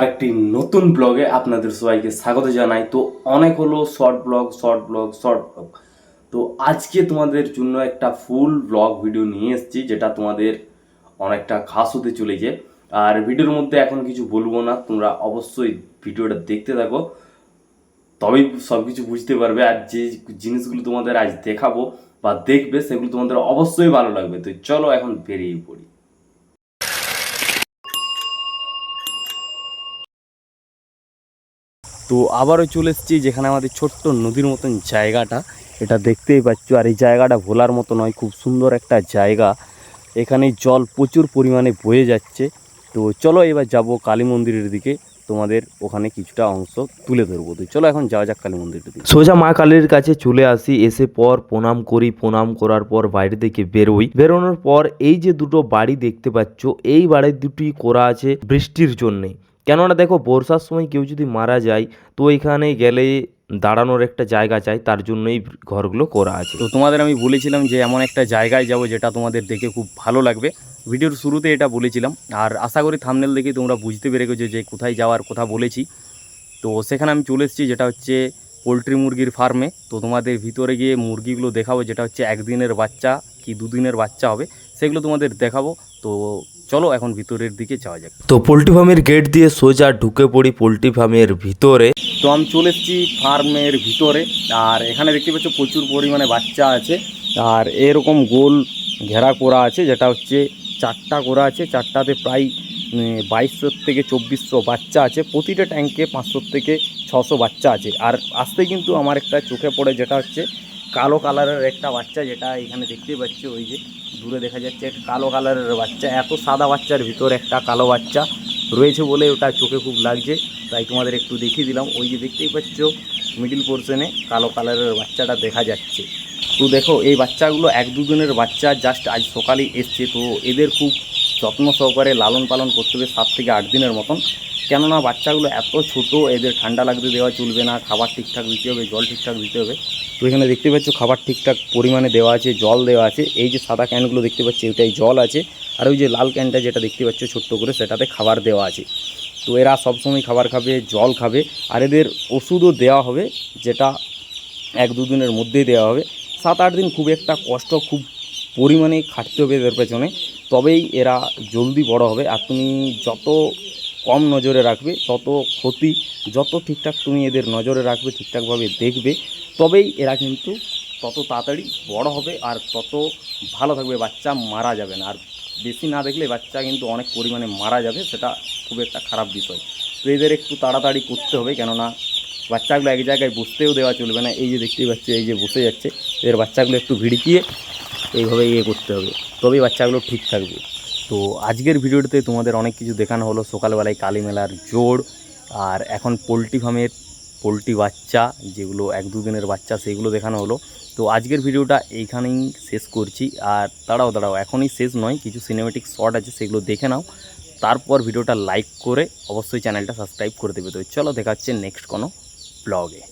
আরেকটি নতুন ব্লগে আপনাদের সবাইকে স্বাগত জানাই। তো অনেক হলো শর্ট ব্লগ। তো আজকে তোমাদের জন্য একটা ফুল ব্লগ ভিডিও নিয়ে এসেছি, যেটা তোমাদের অনেকটা খাস হতে চলেছে। আর ভিডিওর মধ্যে এখন কিছু বলবো না, তোমরা অবশ্যই ভিডিওটা দেখতে থাকো, তবেই সব কিছু বুঝতে পারবে। আর যে জিনিসগুলো তোমাদের আজ দেখাবো বা দেখবে, সেগুলো তোমাদের অবশ্যই ভালো লাগবে। তো চলো এখন বেরিয়ে পড়ি। তো আবারও চলে এসেছি যেখানে আমাদের ছোট্ট নদীর মতন জায়গাটা, এটা দেখতেই পাচ্ছ। আর এই জায়গাটা ভোলার মতো নয়, খুব সুন্দর একটা জায়গা। এখানে জল প্রচুর পরিমাণে বয়ে যাচ্ছে। তো চলো এবার যাব কালী মন্দিরের দিকে, তোমাদের ওখানে কিছুটা অংশ তুলে ধরবো। তো চলো এখন যাওয়া যাক কালী মন্দিরের দিকে। সোজা মা কালীর কাছে চলে আসি, এসে পর প্রণাম করি। প্রণাম করার পর বাইরে থেকে বেরোই। বেরোনোর পর এই যে দুটো বাড়ি দেখতে পাচ্ছ, এই বাড়ি দুটি করা আছে বৃষ্টির জন্যে। কেননা দেখো, বর্ষার সময় কেউ যদি মারা যায়, তো এখানে গেলে দাঁড়ানোর একটা জায়গা চাই, তার জন্যই ঘরগুলো করা আছে। তো তোমাদের আমি বলেছিলাম যে এমন একটা জায়গায় যাব যেটা তোমাদের দেখে খুব ভালো লাগবে। ভিডিওর শুরুতে এটা বলেছিলাম, আর আশা করি থাম্বনেল দেখে তোমরা বুঝতে পেরে গেছো যে কোথায় যাওয়ার কথা বলেছি। তো সেখানে আমি চলে এসেছি, যেটা হচ্ছে পোলট্রি মুরগির ফার্মে। তো তোমাদের ভিতরে গিয়ে মুরগিগুলো দেখাবো, যেটা হচ্ছে একদিনের বাচ্চা কি দুদিনের বাচ্চা হবে, সেগুলো তোমাদের দেখাবো। তো চলো এখন ভিতরের দিকে যাওয়া যাক। তো পোলট্রি ফার্মের গেট দিয়ে সোজা ঢুকে পড়ি পোলট্রি ফার্মের ভিতরে। তো আমি চলে এসেছি ফার্মের ভিতরে, আর এখানে দেখতে পাচ্ছ প্রচুর পরিমাণে বাচ্চা আছে। আর এরকম গোল ঘেরা করা আছে, যেটা হচ্ছে চারটা করা আছে। চারটাতে প্রায় 2200 থেকে 2400 বাচ্চা আছে। প্রতিটা ট্যাঙ্কে 500 থেকে 600 বাচ্চা আছে। আর আসতে কিন্তু আমার একটা চোখে পড়ে, যেটা হচ্ছে কালো কালারের একটা বাচ্চা, যেটা এখানে দেখতেই পাচ্ছ। ওই যে দূরে দেখা যাচ্ছে একটা কালো কালারের বাচ্চা। এত সাদা বাচ্চার ভিতর একটা কালো বাচ্চা রয়েছে বলে ওটা চোখে খুব লাগছে, তাই তোমাদের একটু দেখিয়ে দিলাম। ওই যে দেখতেই পাচ্ছ মিডিল পোর্শনে কালো কালারের বাচ্চাটা দেখা যাচ্ছে। তো দেখো, এই বাচ্চাগুলো 1-2 দিনের বাচ্চা, জাস্ট আজ সকালেই এসছে। তো এদের খুব যত্ন সহকারে লালন পালন করতে হবে 7 থেকে 8 দিনের মতন। কেননা বাচ্চাগুলো এত ছোট, এদের ঠান্ডা লাগতে দেওয়া চলবে না, খাবার ঠিকঠাক দিতে হবে, জল ঠিকঠাক দিতে হবে। তো এখানে দেখতে পাচ্ছ খাবার ঠিকঠাক পরিমাণে দেওয়া আছে, জল দেওয়া আছে। এই যে সাদা ক্যানগুলো দেখতে পাচ্ছি, ওইটাই জল আছে। আর ওই যে লাল ক্যানটা যেটা দেখতে পাচ্ছ ছোট্ট করে, সেটাতে খাবার দেওয়া আছে। তো এরা সবসময় খাবার খাবে, জল খাবে। আর এদের ওষুধও দেওয়া হবে, যেটা 1-2 দিনের মধ্যেই দেওয়া হবে। 7-8 দিন খুব একটা কষ্ট, খুব পরিমাণে খাটতে হবে এদের পেছনে, তবেই এরা জলদি বড় হবে। আর তুমি যত কম নজরে রাখবে তত ক্ষতি, যত ঠিকঠাক তুমি এদের নজরে রাখবে, ঠিকঠাকভাবে দেখবে, তবেই এরা কিন্তু তত তাড়াতাড়ি বড় হবে আর তত ভালো থাকবে, বাচ্চা মারা যাবে না। আর বেশি না দেখলে বাচ্চা কিন্তু অনেক পরিমাণে মারা যাবে, সেটা খুব একটা খারাপ বিষয়। তো এদের একটু তাড়াতাড়ি করতে হবে, কেননা বাচ্চাগুলো এক জায়গায় বসতেও দেওয়া চলবে না। এই যে দেখতেই পাচ্ছি, এই যে বসে যাচ্ছে, এদের বাচ্চাগুলো একটু ভিড়কিয়ে এইভাবে করতে হবে, তবেই বাচ্চাগুলো ঠিক থাকবে। তো আজকের ভিডিওতে তোমাদের অনেক কিছু দেখানো হলো। সকালবেলায় কালী মেলার জোড়, আর এখন পোলট্রি ফার্মের পোলট্রি বাচ্চা, যেগুলো 1-2 দিনের বাচ্চা, সেগুলো দেখানো হলো। তো আজকের ভিডিওটা এইখানেই শেষ করছি। আর দাঁড়াও, এখনই শেষ নয়, কিছু সিনেমেটিক শট আছে, সেগুলো দেখে নাও। তারপর ভিডিওটা লাইক করে অবশ্যই চ্যানেলটা সাবস্ক্রাইব করে দেবে। তো চলো দেখা হচ্ছে নেক্সট কোনো ব্লগে।